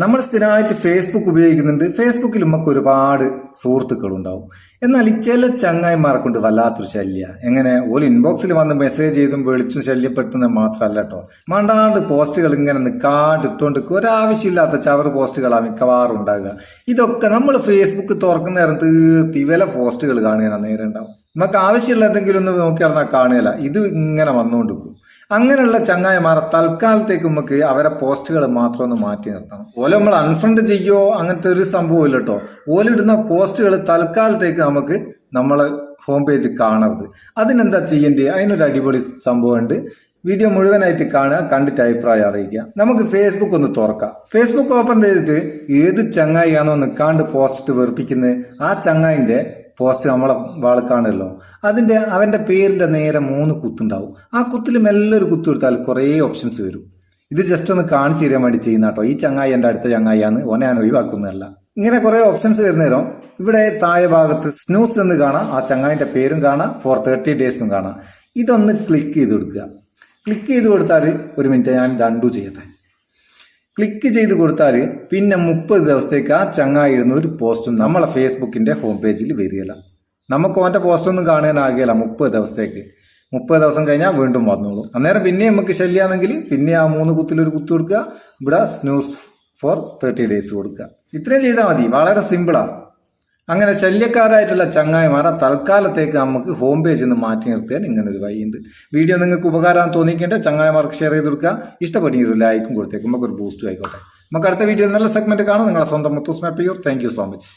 നമ്മൾ സ്ഥിരമായിട്ട് ഫേസ്ബുക്ക് ഉപയോഗിക്കുന്നുണ്ട്. ഫേസ്ബുക്കിൽ നമുക്ക് ഒരുപാട് സുഹൃത്തുക്കളുണ്ടാവും. എന്നാൽ ഈ ചില ചങ്ങായിമാരെ കൊണ്ട് വല്ലാത്തൊരു ശല്യ. എങ്ങനെ ഒരു ഇൻബോക്സിൽ വന്ന് മെസ്സേജ് ചെയ്തും വിളിച്ചും ശല്യപ്പെടുത്തുന്നത് മാത്രമല്ല കേട്ടോ, മണ്ടാണ്ട് പോസ്റ്റുകൾ ഇങ്ങനെ നിൽക്കാണ്ടിട്ടുകൊണ്ട് ഒരാവശ്യമില്ലാത്ത ചവർ പോസ്റ്റുകളാണ് മിക്കവാറും ഉണ്ടാകുക. ഇതൊക്കെ നമ്മൾ ഫേസ്ബുക്ക് തുറക്കുന്ന നേരം തീർത്തി വില പോസ്റ്റുകൾ കാണുക നേരം ഉണ്ടാവും. നമുക്ക് ആവശ്യമുള്ള എന്തെങ്കിലും ഒന്ന് നോക്കി നടന്നാൽ കാണുകയില്ല, ഇത് ഇങ്ങനെ വന്നുകൊണ്ടിരിക്കും. അങ്ങനെയുള്ള ചങ്ങായിമാരെ തൽക്കാലത്തേക്ക് നമുക്ക് അവരെ പോസ്റ്റുകൾ മാത്രം ഒന്ന് മാറ്റി നിർത്തണം. ഓല നമ്മൾ അൺഫ്രണ്ട് ചെയ്യോ അങ്ങനത്തെ ഒരു സംഭവം ഇല്ല കേട്ടോ. ഓലിടുന്ന പോസ്റ്റുകൾ തൽക്കാലത്തേക്ക് നമുക്ക് നമ്മളെ ഹോം പേജ് കാണരുത്. അതിനെന്താ ചെയ്യേണ്ടത്? അതിനൊരു അടിപൊളി സംഭവമുണ്ട്. വീഡിയോ മുഴുവനായിട്ട് കാണുക, കണ്ടിട്ട് അഭിപ്രായം അറിയിക്കുക. നമുക്ക് ഫേസ്ബുക്ക് ഒന്ന് തുറക്കാം. ഫേസ്ബുക്ക് ഓപ്പൺ ചെയ്തിട്ട് ഏത് ചങ്ങായിയാണോ നിൽക്കാണ്ട് പോസ്റ്റ് വെറുപ്പിക്കുന്നത് ആ ചങ്ങായിന്റെ പോസ്റ്റ് നമ്മളെ വാൾക്കാണല്ലോ, അവന്റെ പേരിന്റെ നേരെ 3 കുത്തുണ്ടാവും. ആ കുത്തിൽ മെല്ലെ ഒരു കുത്തു കൊടുത്താൽ കുറേ ഓപ്ഷൻസ് വരും. ഇത് ജസ്റ്റ് ഒന്ന് കാണിച്ചു തരാൻ വേണ്ടി ചെയ്യുന്ന കേട്ടോ. ഈ ചങ്ങായി എൻ്റെ അടുത്ത ചങ്ങായിയാന്ന്, ഓനെ ഞാൻ ഒഴിവാക്കുന്നതല്ല. ഇങ്ങനെ കുറേ ഓപ്ഷൻസ് വരുന്നേരം ഇവിടെ താഴെ ഭാഗത്ത് സ്നൂസ് എന്ന് കാണാം, ആ ചങ്ങായിന്റെ പേരും കാണാം, ഫോർ 30 days കാണാം. ഇതൊന്ന് ക്ലിക്ക് ചെയ്ത് കൊടുക്കുക. ക്ലിക്ക് ചെയ്ത് കൊടുത്താൽ ഒരു മിനിറ്റ് ഞാൻ ഇത് അൺഡു ചെയ്യട്ടെ. ക്ലിക്ക് ചെയ്ത് കൊടുത്താൽ പിന്നെ 30 ദിവസത്തേക്ക് ആ ചങ്ങായി ഇടുന്ന ഒരു പോസ്റ്റും നമ്മളെ ഫേസ്ബുക്കിന്റെ ഹോം പേജിൽ വരികയില്ല. നമുക്ക് ഓൻ്റെ പോസ്റ്റൊന്നും കാണാനാകുകയില്ല 30 ദിവസത്തേക്ക്. 30 ദിവസം കഴിഞ്ഞാൽ വീണ്ടും വന്നോളൂ. അന്നേരം പിന്നെ നമുക്ക് ശല്യാണെങ്കിൽ പിന്നെ ആ 3 കുത്തിലൊരു കുത്തു കൊടുക്കുക, ഇവിടെ സ്നൂസ് ഫോർ 30 days കൊടുക്കുക. ഇത്രയും ചെയ്താൽ മതി, വളരെ സിമ്പിളാണ്. അങ്ങനെ ശല്യക്കാരായിട്ടുള്ള ചങ്ങായിമാരെ തൽക്കാലത്തേക്ക് നമുക്ക് ഹോം പേജിൽ നിന്ന് മാറ്റി നിർത്തിയാൽ ഇങ്ങനെ ഒരു വഴിയുണ്ട്. വീഡിയോ നിങ്ങൾക്ക് ഉപകാരം തോന്നിക്കേണ്ട ചങ്ങായിമാർക്ക് ഷെയർ ചെയ്ത് കൊടുക്കുക. ഇഷ്ടപ്പെട്ടെങ്കിൽ ഒരു ലൈക്കും കൊടുത്തേക്കും, നമുക്ക് ഒരു ബൂസ്റ്റും ആയിക്കോട്ടെ. നമുക്ക് അടുത്ത വീഡിയോ നല്ല സെഗ്മെന്റ് കാണാം. നിങ്ങളെ സ്വന്തം Muthoos Meppayyur. Thank you so much.